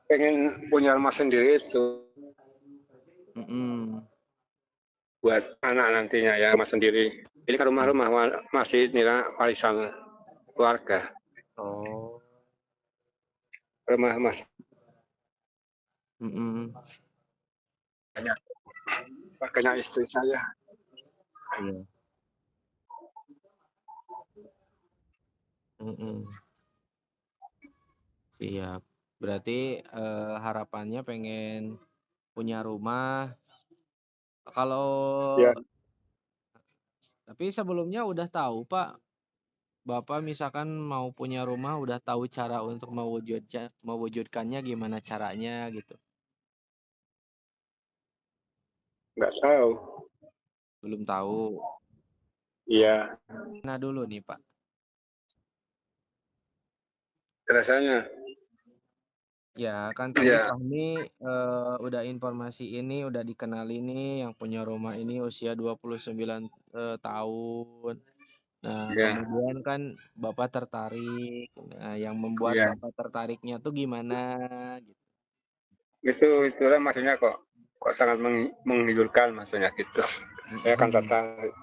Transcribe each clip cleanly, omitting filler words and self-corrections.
pengen punya rumah sendiri itu Mm-mm. buat anak nantinya ya, rumah sendiri. Ini kan rumah-rumah masih nilai warisan keluarga. Oh. Rumah masih Mm-mm. banyak. Makanya istri saya. Iya. Mm-mm. Siap. Berarti harapannya pengen punya rumah. Kalau Ya, tapi sebelumnya udah tahu Pak, Bapak misalkan mau punya rumah udah tahu cara untuk mewujudkannya gimana caranya gitu. nggak tahu. Belum tahu. Iya, Nah dulu nih Pak. rasanya. Ya kan tadi Iya, Fahmi udah informasi ini udah dikenali nih yang punya rumah ini usia 29 tahun. Nah, iya, kemudian kan Bapak tertarik. Nah, yang membuat iya. Bapak tertariknya tuh gimana gitu. Itulah maksudnya kok sangat menggiurkan maksudnya gitu. Saya akan Mm-mm. tertarik.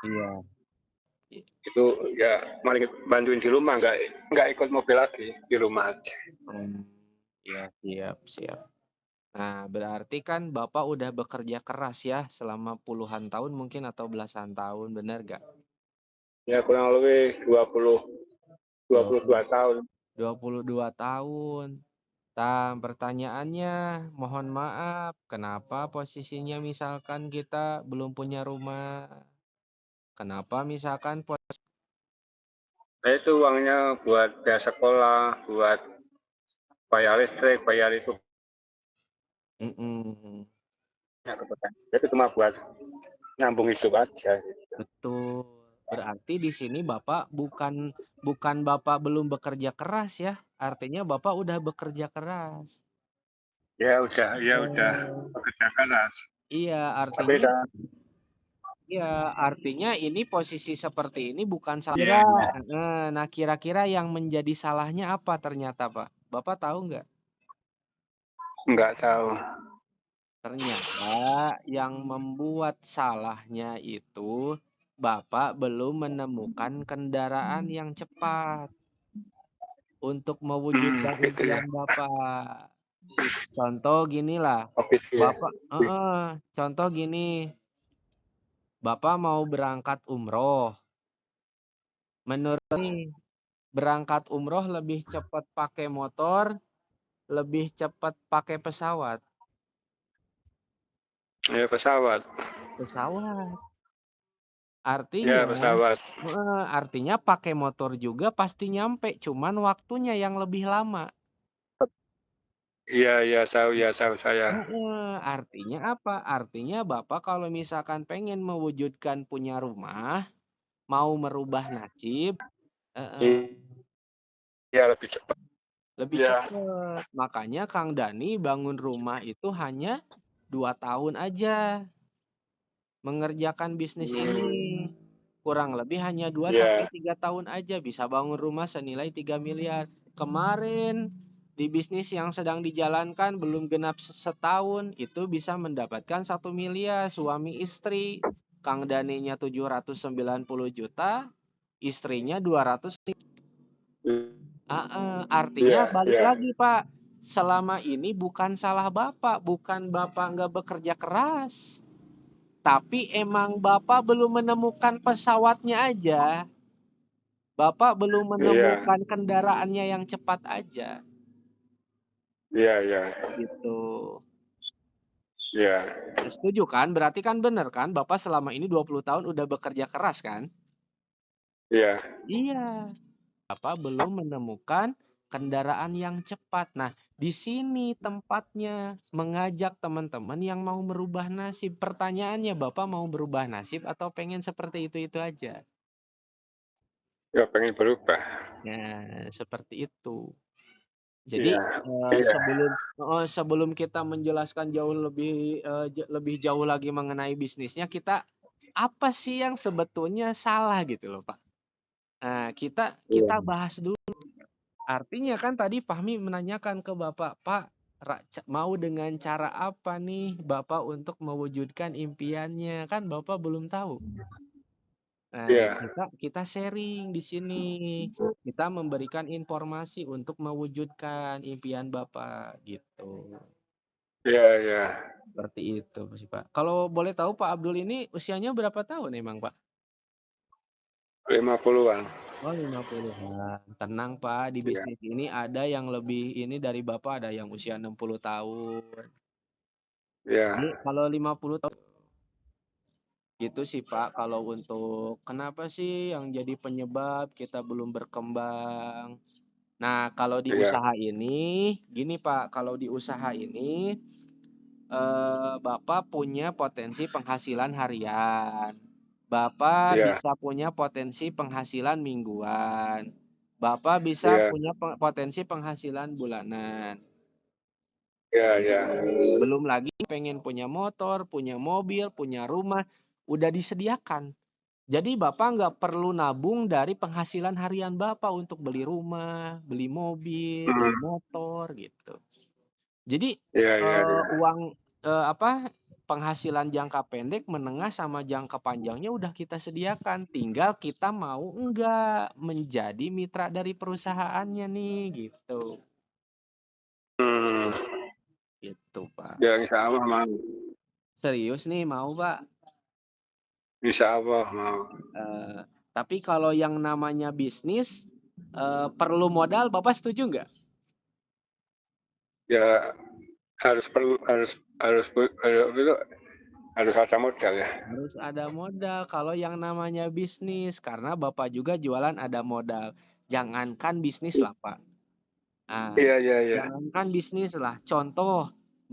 Iya. Itu ya maling bantuin di rumah, nggak ikut mobil lagi di rumah aja. Hmm, ya, siap, siap. Nah, berarti kan Bapak udah bekerja keras ya selama puluhan tahun mungkin atau belasan tahun, benar gak? Ya kurang lebih 22 tahun. 22 tahun. Nah, pertanyaannya, mohon maaf, kenapa posisinya misalkan kita belum punya rumah? Kenapa misalkan Nah, itu uangnya buat biaya sekolah, buat bayar listrik, bayar itu. Mm-mm, Itu cuma buat nyambung hidup aja. betul. Berarti di sini Bapak bukan Bapak belum bekerja keras ya. Artinya Bapak udah bekerja keras. Ya udah Oh. bekerja keras. Iya, Tapi artinya ini posisi seperti ini bukan salah. ya, Nah, kira-kira yang menjadi salahnya apa ternyata, Pak? Bapak tahu nggak? nggak tahu. Ternyata yang membuat salahnya itu Bapak belum menemukan kendaraan yang cepat untuk mewujudkan Gitu ya. impian Bapak. Contoh gini lah, Habis ya. Bapak, contoh gini, Bapak mau berangkat umroh. Menurut nih, berangkat umroh lebih cepat pakai motor, lebih cepat pakai pesawat. Ya pesawat. Pesawat. Ya Artinya, pesawat. artinya pakai motor juga pasti nyampe, cuman waktunya yang lebih lama. Iya, tahu saya. Artinya apa? Artinya Bapak kalau misalkan pengen mewujudkan punya rumah, mau merubah nasib, heeh, Iya lebih cepat. lebih Ya, cepat. Makanya Kang Dani bangun rumah itu hanya 2 tahun aja mengerjakan bisnis ini. Kurang lebih hanya 2 sampai ya, 3 tahun aja bisa bangun rumah senilai 3 miliar. Kemarin di bisnis yang sedang dijalankan belum genap setahun itu bisa mendapatkan 1 miliar suami istri. Kang Daninya 790 juta, istrinya 200. Artinya ya, balik ya, lagi Pak, selama ini bukan salah Bapak, bukan Bapak nggak bekerja keras. Tapi emang Bapak belum menemukan pesawatnya aja. Bapak belum iya, menemukan kendaraannya yang cepat aja. iya, Gitu. iya, Setuju kan? Berarti kan bener kan? Bapak selama ini 20 tahun udah bekerja keras kan? iya, Iya. Bapak belum menemukan kendaraan yang cepat. Nah, di sini tempatnya mengajak teman-teman yang mau merubah nasib. Pertanyaannya, Bapak mau berubah nasib atau pengen seperti itu aja? ya pengen berubah. Nah, seperti itu. Jadi, Iya, iya, sebelum kita menjelaskan jauh lebih jauh lagi mengenai bisnisnya, kita apa sih yang sebetulnya salah gitu loh, Pak. Nah, kita iya, kita bahas dulu Artinya kan tadi Fahmi menanyakan ke Bapak, "Pak, mau dengan cara apa nih Bapak untuk mewujudkan impiannya?" Kan Bapak belum tahu. Nah, Iya, kita sharing di sini. Kita memberikan informasi untuk mewujudkan impian Bapak gitu. iya, iya. Seperti itu sih, Pak. Kalau boleh tahu Pak Abdul ini usianya berapa tahun emang, Pak? 50-an. Oh, 50-an. Tenang, Pak, di Iya, bisnis ini ada yang lebih ini dari Bapak, ada yang usia 60 tahun. Jadi iya, kalau 50 tahun gitu sih, Pak, kalau untuk kenapa sih yang jadi penyebab kita belum berkembang. Nah, kalau di iya, usaha ini, gini Pak, kalau di usaha ini Bapak punya potensi penghasilan harian. Bapak iya, bisa punya potensi penghasilan mingguan. Bapak bisa iya, punya potensi penghasilan bulanan. iya, iya. Belum lagi pengen punya motor, punya mobil, punya rumah, udah disediakan. Jadi Bapak nggak perlu nabung dari penghasilan harian Bapak untuk beli rumah, beli mobil, beli Hmm, motor gitu. Jadi, iya, iya, iya. uang, apa, penghasilan jangka pendek, menengah, sama jangka panjangnya udah kita sediakan, tinggal kita mau enggak menjadi mitra dari perusahaannya nih, gitu. Hmm, Gitu, Pak. ya insya Allah mau. Serius nih mau, Pak? Insya Allah mau. Eee, tapi kalau yang namanya bisnis, perlu modal, Bapak setuju nggak? Ya harus perlu harus ada modal ya. Harus ada modal kalau yang namanya bisnis, karena Bapak juga jualan ada modal. Jangankan bisnis lah, Pak. Nah, Iya, iya, iya. jangankan bisnis lah. Contoh,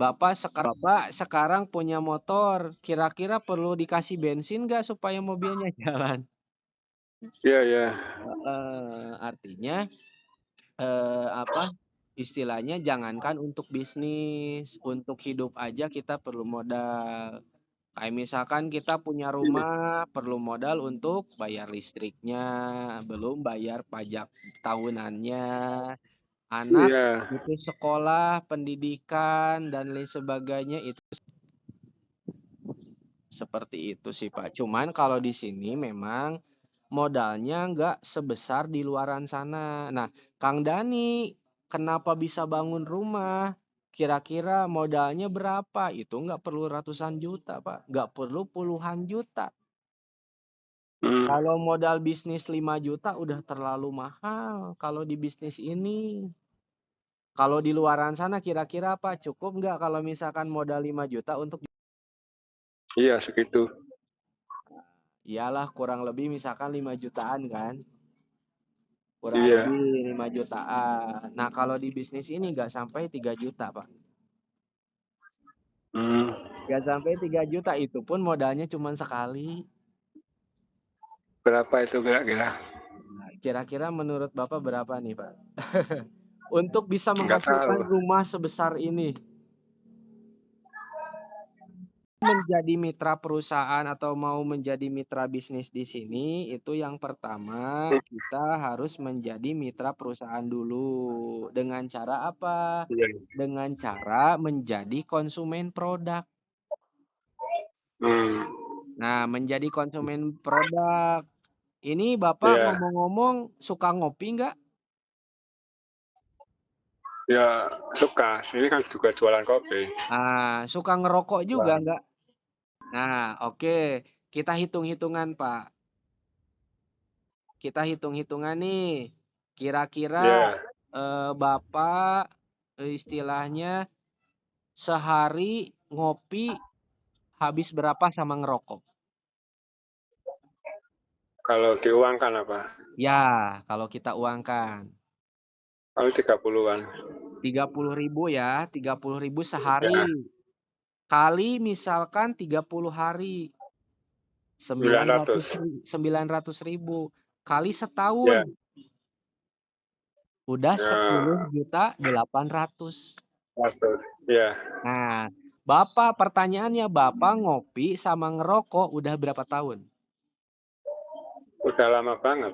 Bapak sekarang punya motor, kira-kira perlu dikasih bensin nggak supaya mobilnya jalan? Iya, iya. Artinya, apa, istilahnya jangankan untuk bisnis, untuk hidup aja kita perlu modal. Kayak misalkan kita punya rumah, perlu modal untuk bayar listriknya, belum bayar pajak tahunannya, anak Iya. butuh sekolah, pendidikan, dan lain sebagainya, itu seperti itu sih Pak. Cuman kalau di sini memang modalnya nggak sebesar di luaran sana. Nah, Kang Dani, kenapa bisa bangun rumah? Kira-kira modalnya berapa? Itu nggak perlu ratusan juta, Pak. Nggak perlu puluhan juta. Hmm, Kalau modal bisnis 5 juta udah terlalu mahal kalau di bisnis ini. Kalau di luaran sana kira-kira apa? Cukup nggak kalau misalkan modal 5 juta untuk iya segitu. iyalah kurang lebih misalkan 5 jutaan kan? Kurang Iya. lebih 5 jutaan. Nah, kalau di bisnis ini nggak sampai 3 juta, Pak. Hmm, Nggak sampai 3 juta, itu pun modalnya cuma sekali. berapa itu kira-kira? Nah, kira-kira menurut Bapak berapa nih, Pak? Untuk bisa Nggak tahu. menghasilkan rumah sebesar ini. Menjadi mitra perusahaan atau mau menjadi mitra bisnis di sini, itu yang pertama Hmm, kita harus menjadi mitra perusahaan dulu. Dengan cara apa? iya. Dengan cara menjadi konsumen produk. Hmm, Nah, menjadi konsumen produk. Ini Bapak iya. ngomong-ngomong suka ngopi nggak? Ya suka. Sini kan juga jualan kopi. Suka ngerokok juga Jualan. nggak? Nah, oke. Kita hitung-hitungan, Pak. Kita hitung-hitungan nih. Kira-kira Iya. Bapak istilahnya sehari ngopi habis berapa sama ngerokok? Kalau diuangkan apa? Ya, kalau kita uangkan. Paling 30-an. 30.000 ya, 30.000 sehari. Ya, Kali misalkan 30 hari. 900 900. 900.000 kali setahun Ya, udah sepuluh ya, juta 800. 100. Ya, Nah, Bapak pertanyaannya, Bapak ngopi sama ngerokok udah berapa tahun? udah lama banget.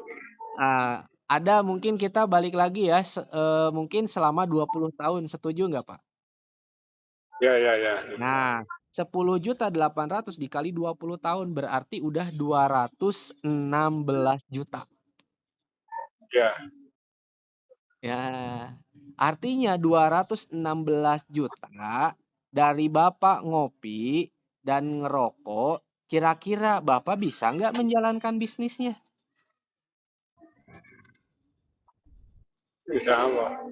Ah, Ada mungkin kita balik lagi ya, mungkin selama 20 tahun, setuju nggak, Pak? Ya, ya, ya. Nah, 10.800.000 dikali 20 tahun berarti udah 216 juta. Ya. Ya, artinya 216 juta dari Bapak ngopi dan ngerokok, kira-kira Bapak bisa nggak menjalankan bisnisnya? Insya Allah.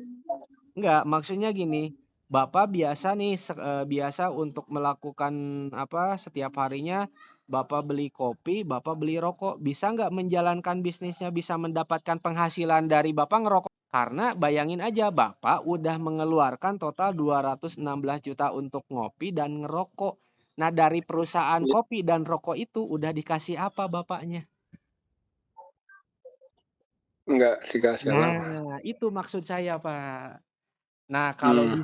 Enggak, maksudnya gini, Bapak biasa nih, biasa untuk melakukan apa setiap harinya, Bapak beli kopi, Bapak beli rokok, bisa nggak menjalankan bisnisnya, bisa mendapatkan penghasilan dari Bapak ngerokok? Karena bayangin aja, Bapak udah mengeluarkan total 216 juta untuk ngopi dan ngerokok. Nah, dari perusahaan kopi dan rokok itu udah dikasih apa Bapaknya? Enggak dikasih apa-apa. Nah, itu maksud saya, Pak. Nah, Hmm.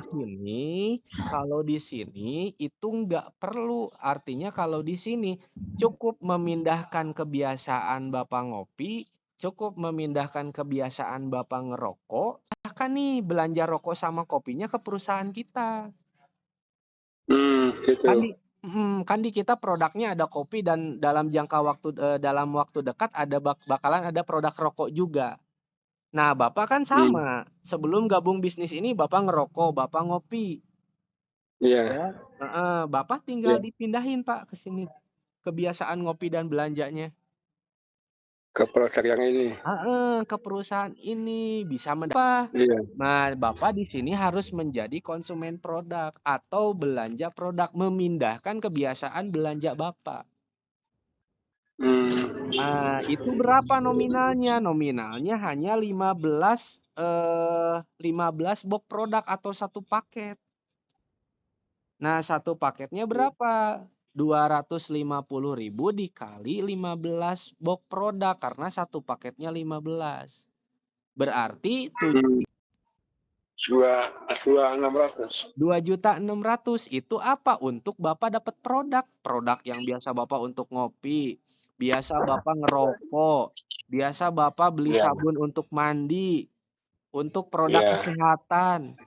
kalau di sini itu nggak perlu. Artinya kalau di sini cukup memindahkan kebiasaan Bapak ngopi, cukup memindahkan kebiasaan Bapak ngerokok, bahkan nih belanja rokok sama kopinya ke perusahaan kita. Gitu. Kan di kita produknya ada kopi dan dalam waktu dekat bakalan ada produk rokok juga. Nah, Bapak kan Hmm. sama. Sebelum gabung bisnis ini Bapak ngerokok, Bapak ngopi. Iya. Ya, heeh, Bapak tinggal Iya. dipindahin Pak ke sini, kebiasaan ngopi dan belanjanya. Ke produk yang ini. Heeh, ke perusahaan ini bisa apa? Iya. Nah, Bapak di sini harus menjadi konsumen produk atau belanja produk, memindahkan kebiasaan belanja Bapak. Hmm. Itu berapa nominalnya? Nominalnya hanya 15 box produk atau satu paket. Nah, satu paketnya berapa? 250.000 dikali 15 box produk karena satu paketnya 15. Berarti Hmm. 2.600.000. 2.600.000 itu apa? Untuk Bapak dapat produk. Produk yang biasa Bapak untuk ngopi, biasa Bapak ngerokok, biasa Bapak beli Iya. sabun untuk mandi, untuk produk Iya. kesehatan.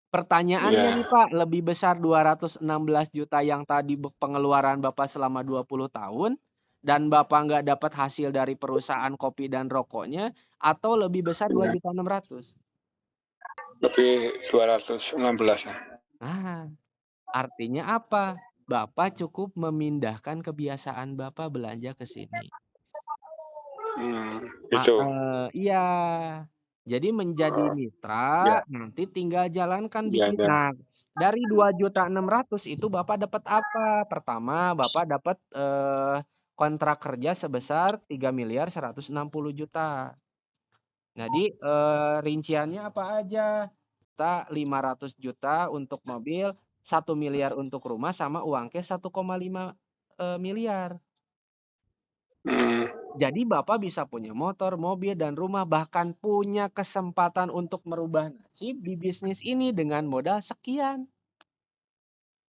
Pertanyaannya Iya. nih Pak, lebih besar 216 juta yang tadi pengeluaran Bapak selama 20 tahun dan Bapak nggak dapat hasil dari perusahaan kopi dan rokoknya atau lebih besar Iya. 2.600.000? Lebih 216 ya. Nah, artinya apa? Bapak cukup memindahkan kebiasaan Bapak belanja ke sini. Hmm. Itu. Iya. Jadi menjadi Ya. mitra, nanti tinggal jalankan Iya. bisnis. Ya. Nah, dari 2.600.000 itu Bapak dapat apa? Pertama, Bapak dapat kontrak kerja sebesar 3.160 juta. Jadi rinciannya apa aja? Kita 500 juta untuk mobil, 1 miliar untuk rumah, sama uang cash 1,5 miliar. Hmm. Jadi Bapak bisa punya motor, mobil, dan rumah, bahkan punya kesempatan untuk merubah nasib di bisnis ini dengan modal sekian.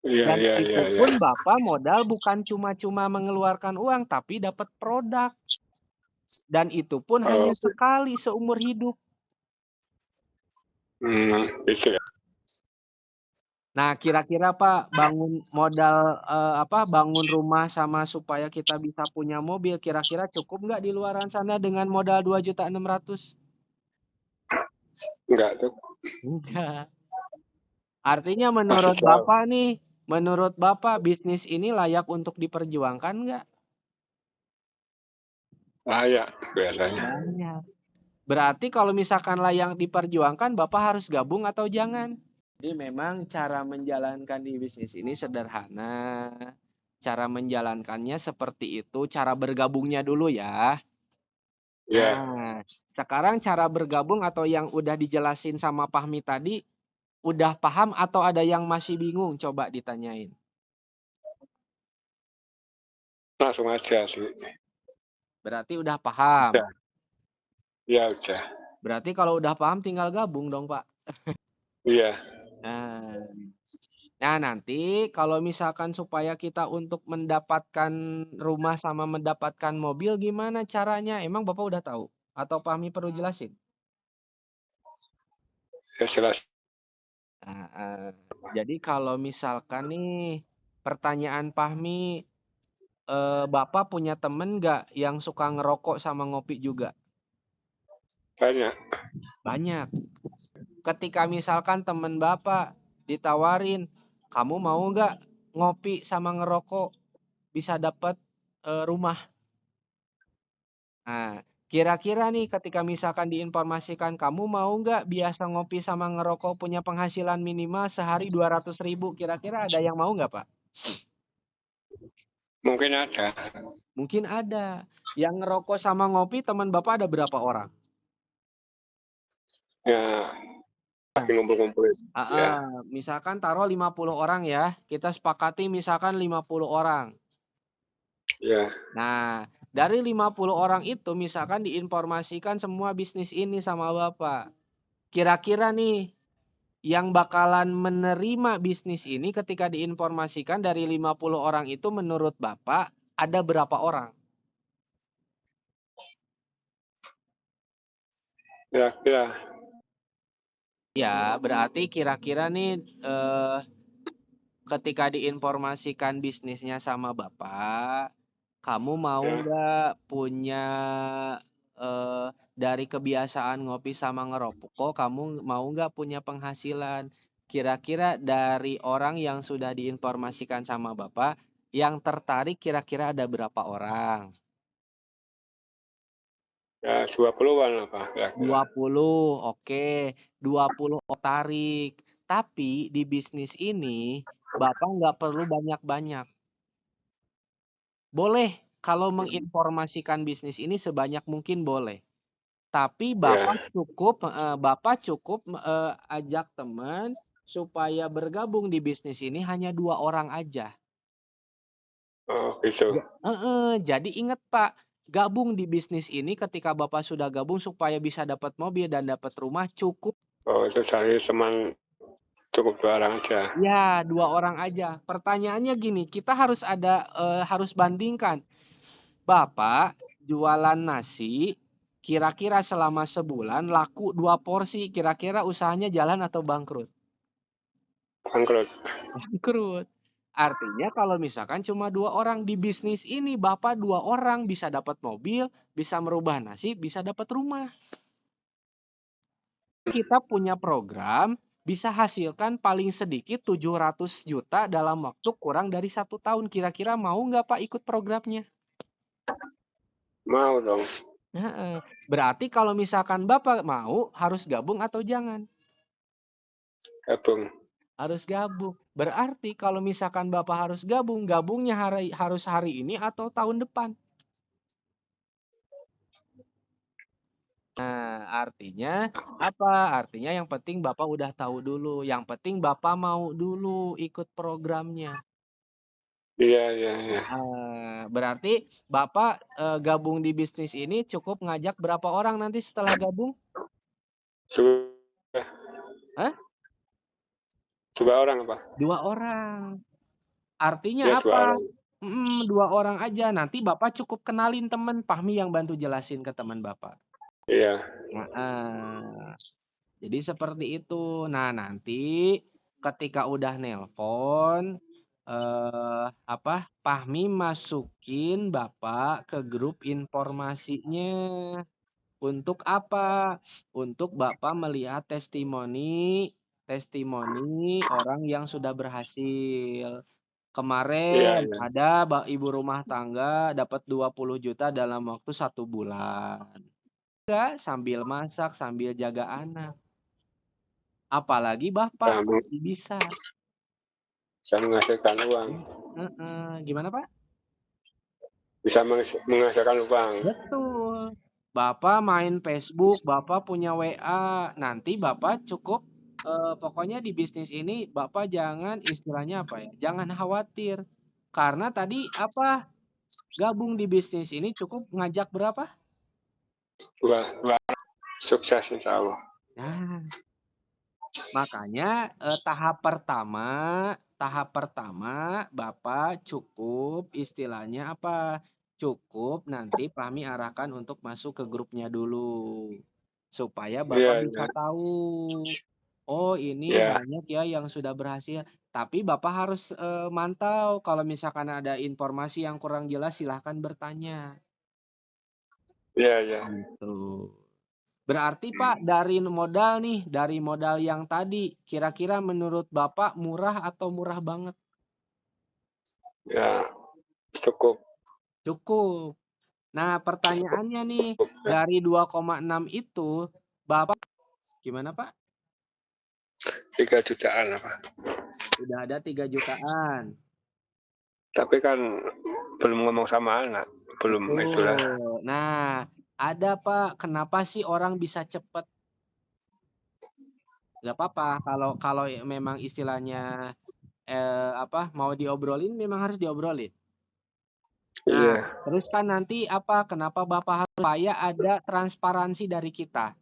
Iya, Dan iya, iya, itu iya. pun Bapak modal bukan cuma-cuma mengeluarkan uang, tapi dapat produk. Dan itu pun hanya Oh. sekali seumur hidup. Itu ya. Nah, kira-kira Pak, bangun rumah sama supaya kita bisa punya mobil, kira-kira cukup nggak di luaran sana dengan modal 2.600.000? Enggak tuh. Enggak. Artinya Masih jauh. menurut Bapak bisnis ini layak untuk diperjuangkan nggak? Layak biasanya. Layak. Berarti kalau misalkan layak diperjuangkan, Bapak harus gabung atau jangan? Jadi memang cara menjalankan di bisnis ini sederhana. Cara menjalankannya seperti itu, cara bergabungnya dulu ya. Ya. Nah, sekarang cara bergabung atau yang udah dijelasin sama Fahmi tadi, udah paham atau ada yang masih bingung? Coba ditanyain. Langsung aja sih. Berarti udah paham. Udah. Ya udah. Berarti kalau udah paham tinggal gabung dong, Pak. Iya. Nah, nah nanti kalau misalkan supaya kita untuk mendapatkan rumah sama mendapatkan mobil gimana caranya? Emang Bapak udah tahu? Atau Fahmi perlu jelasin? Ya jelas. Nah, jadi kalau misalkan nih pertanyaan Fahmi, Bapak punya temen nggak yang suka ngerokok sama ngopi juga? Banyak. Banyak. Ketika misalkan temen Bapak ditawarin, kamu mau nggak ngopi sama ngerokok bisa dapat rumah? Nah, kira-kira nih ketika misalkan diinformasikan kamu mau nggak biasa ngopi sama ngerokok punya penghasilan minimal sehari 200.000, kira-kira ada yang mau nggak, Pak? Mungkin ada. Mungkin ada. Yang ngerokok sama ngopi teman Bapak ada berapa orang? Ya, lagi ngumpul-ngumpul. Ya, Misalkan taruh 50 orang ya. Kita sepakati misalkan 50 orang. ya. Nah, dari 50 orang itu misalkan diinformasikan semua bisnis ini sama Bapak. Kira-kira nih yang bakalan menerima bisnis ini ketika diinformasikan dari 50 orang itu menurut Bapak ada berapa orang? Ya. Ya, berarti kira-kira nih ketika diinformasikan bisnisnya sama Bapak, kamu mau Ya. nggak punya dari kebiasaan ngopi sama ngerokok, kamu mau nggak punya penghasilan? Kira-kira dari orang yang sudah diinformasikan sama Bapak, yang tertarik kira-kira ada berapa orang? Ya, 20-an apa kira-kira. 20, oke. 20 tertarik. Tapi di bisnis ini, Bapak nggak perlu banyak-banyak. Boleh kalau menginformasikan bisnis ini sebanyak mungkin boleh. Tapi Ya, Bapak cukup ajak teman supaya bergabung di bisnis ini hanya 2 orang aja. oh gitu. Jadi ingat Pak, gabung di bisnis ini ketika Bapak sudah gabung supaya bisa dapat mobil dan dapat rumah cukup Oh, itu cari teman cukup 2 orang aja. ya 2 orang aja. Pertanyaannya gini, kita harus bandingkan. Bapak jualan nasi, kira-kira selama sebulan laku 2 porsi, kira-kira usahanya jalan atau bangkrut? Bangkrut. Bangkrut. Artinya kalau misalkan cuma 2 orang di bisnis ini, Bapak 2 orang bisa dapat mobil, bisa merubah nasib, bisa dapat rumah. Kita punya program bisa hasilkan paling sedikit 700 juta dalam waktu kurang dari 1 tahun. Kira-kira mau nggak Pak ikut programnya? Mau dong. Heeh. Berarti kalau misalkan Bapak mau, harus gabung atau jangan? Gabung. Harus gabung. Berarti kalau misalkan Bapak harus gabung, gabungnya harus hari ini atau tahun depan. Nah, artinya apa? Artinya yang penting Bapak udah tahu dulu. Yang penting Bapak mau dulu ikut programnya. Iya. Berarti Bapak gabung di bisnis ini cukup ngajak berapa orang nanti setelah gabung? Dua, Hah? 2 orang apa? 2 orang. Ya, Artinya 2 orang. apa? 2 orang aja. Nanti Bapak cukup kenalin temen, Fahmi yang bantu jelasin ke teman Bapak. Iya. Heeh. Jadi seperti itu. Nah, nanti ketika udah nelpon, Fahmi masukin Bapak ke grup informasinya. Untuk apa? Untuk Bapak melihat testimoni testimoni orang yang sudah berhasil. Kemarin Iya. ada ibu rumah tangga dapat 20 juta dalam waktu 1 bulan. Enggak, sambil masak, sambil jaga anak. Apalagi Bapak Ya, masih bisa. bisa menghasilkan uang. Gimana Pak? Bisa menghasilkan uang. Betul. Bapak main Facebook, Bapak punya WA. Nanti Bapak cukup pokoknya di bisnis ini Bapak jangan istilahnya apa ya? Jangan khawatir. Karena tadi gabung di bisnis ini cukup ngajak berapa? Dua sukses insya Allah. Nah, makanya tahap pertama Bapak cukup istilahnya apa? Cukup nanti Fahmi arahkan untuk masuk ke grupnya dulu. Supaya Iya, Bapak iya. bisa tahu. Oh, ini Ya, banyak ya yang sudah berhasil. Tapi Bapak harus mantau. Kalau misalkan ada informasi yang kurang jelas, silahkan bertanya. iya, iya. Gitu. Berarti Pak, dari modal yang tadi, kira-kira menurut Bapak murah atau murah banget? Ya, cukup, Cukup. Nah, cukup, pertanyaannya nih, cukup. dari 2,6 itu, Bapak gimana Pak? 3 jutaan apa. Udah ada 3 jutaan. Tapi kan belum ngomong sama anak, belum itulah. Betul. Nah, ada Pak, kenapa sih orang bisa cepet? Gak apa-apa, kalau kalau memang istilahnya mau diobrolin, memang harus diobrolin. Nah, Iya, terus kan nanti apa? Kenapa Bapak harus supaya ada transparansi dari kita?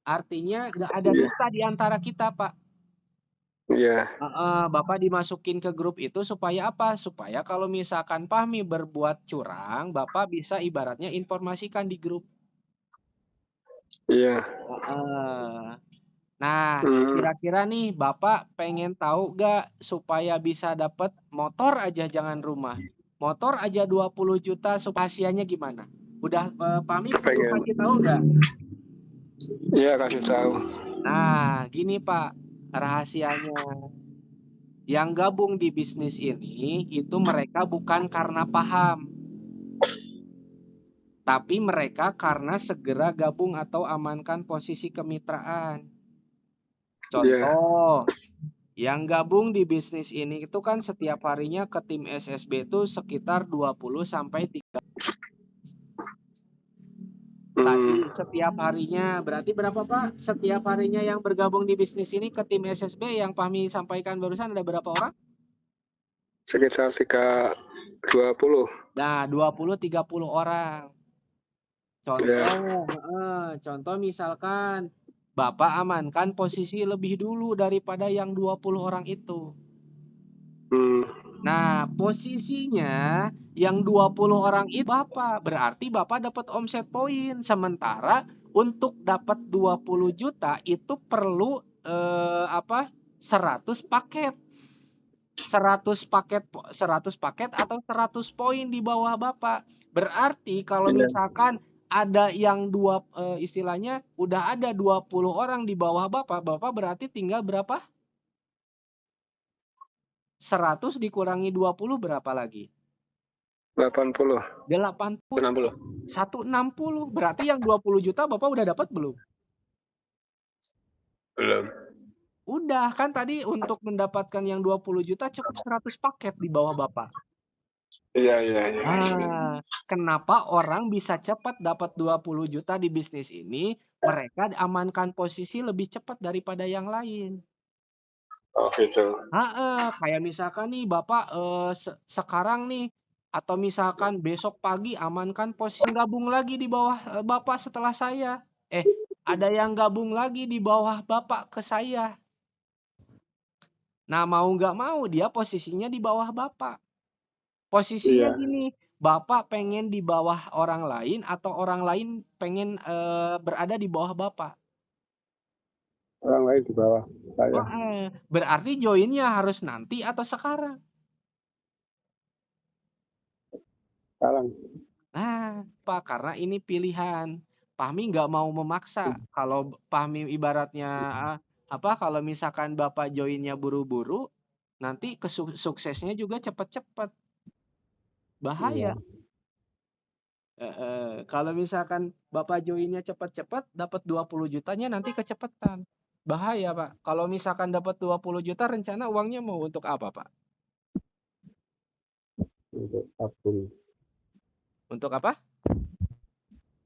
Artinya nggak ada iya, dusta di antara kita, Pak. iya, Heeh, Bapak dimasukin ke grup itu supaya apa? Supaya kalau misalkan Fahmi berbuat curang, Bapak bisa ibaratnya informasikan di grup. iya. Heeh. Nah, Hmm, kira-kira nih Bapak pengen tahu gak supaya bisa dapat motor aja jangan rumah. Motor aja 20 juta rahasianya gimana? Udah Fahmi perlu pengen. kasih tahu nggak? Iya, kasih tahu. Nah, gini Pak, rahasianya. Yang gabung di bisnis ini itu mereka bukan karena paham, tapi mereka karena segera gabung atau amankan posisi kemitraan. Iya, Contoh, yang gabung di bisnis ini itu kan setiap harinya ke tim SSB itu sekitar 20 sampai 30 hmm, setiap harinya. Berarti berapa Pak? Setiap harinya yang bergabung di bisnis ini ke tim SSB yang Fahmi sampaikan barusan ada berapa orang? sekitar 320. Nah, 20-30 orang. Ya, Contoh misalkan Bapak amankan posisi lebih dulu daripada yang 20 orang itu. hmm, Nah, posisinya yang 20 orang itu Bapak, berarti Bapak dapat omset poin. Sementara untuk dapat 20 juta itu perlu 100 paket. 100 paket atau 100 poin di bawah Bapak. Berarti kalau iya. misalkan ada yang istilahnya udah ada 20 orang di bawah Bapak, Bapak berarti tinggal berapa? 100 dikurangi 20 berapa lagi? 80, 80. 60. 160. Berarti yang 20 juta Bapak udah dapat belum? Belum. Udah kan tadi untuk mendapatkan yang 20 juta cukup 100 paket di bawah Bapak. Iya, iya, iya. Kenapa orang bisa cepat dapat 20 juta di bisnis ini? Mereka amankan posisi lebih cepat daripada yang lain. Oh gitu. Kayak misalkan nih Bapak sekarang nih atau misalkan besok pagi amankan posisi gabung lagi di bawah Bapak setelah saya. Ada yang gabung lagi di bawah Bapak ke saya. Nah, mau nggak mau dia posisinya di bawah Bapak. Posisinya Iya, gini, Bapak pengen di bawah orang lain atau orang lain pengen berada di bawah Bapak. orang lain di bawah saya. Berarti joinnya harus nanti atau sekarang. Sekarang. Pak, karena ini pilihan. Fahmi nggak mau memaksa. Kalau Fahmi ibaratnya kalau misalkan Bapak joinnya buru-buru, nanti suksesnya juga cepet-cepet. Iya. Bahaya. Kalau misalkan Bapak joinnya cepet-cepet, dapat 20 jutanya nanti kecepetan. Bahaya, Pak. Kalau misalkan dapat 20 juta, rencana uangnya mau untuk apa, Pak? Untuk tabung. Untuk apa?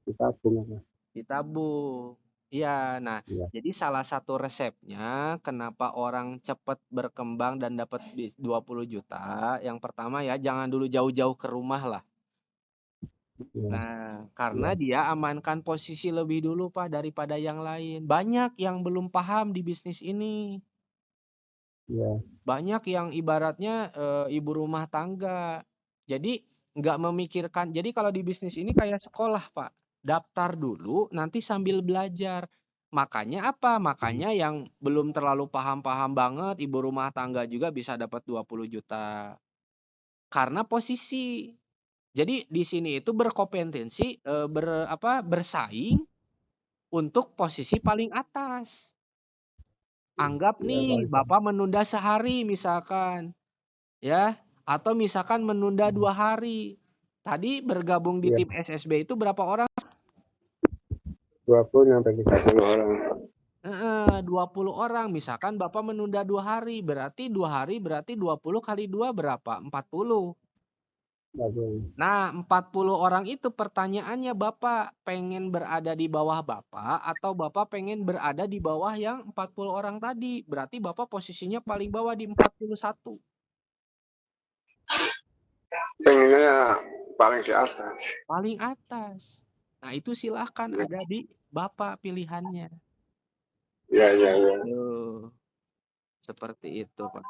Ditabung apa? Ditabung. Iya, nah Iya. jadi salah satu resepnya kenapa orang cepat berkembang dan dapat 20 juta, yang pertama ya jangan dulu jauh-jauh ke rumah lah. Iya. Nah, karena Iya. dia amankan posisi lebih dulu Pak daripada yang lain. Banyak yang belum paham di bisnis ini. Iya. Banyak yang ibaratnya ibu rumah tangga. Jadi nggak memikirkan. Jadi kalau di bisnis ini kayak sekolah, Pak. Daftar dulu, nanti sambil belajar. Makanya apa? Makanya yang belum terlalu paham-paham banget, ibu rumah tangga juga bisa dapat 20 juta. Karena posisi. Jadi di sini itu berkompetensi, bersaing untuk posisi paling atas. Anggap Iya, nih, Pak. Bapak menunda sehari misalkan, ya, atau misalkan menunda 2 hari. Tadi bergabung di Iya, tim SSB itu berapa orang? 20 sampai 10 orang. 20 orang. Misalkan Bapak menunda 2 hari, berarti 2 hari berarti 20 kali 2 berapa? 40. 40. Nah, 40 orang itu pertanyaannya Bapak pengen berada di bawah Bapak atau Bapak pengen berada di bawah yang 40 orang tadi? Berarti Bapak posisinya paling bawah di 41. Pengennya paling di atas. Paling atas. Nah, itu silahkan ada di Bapak pilihannya. Iya. Tuh, seperti itu, Pak.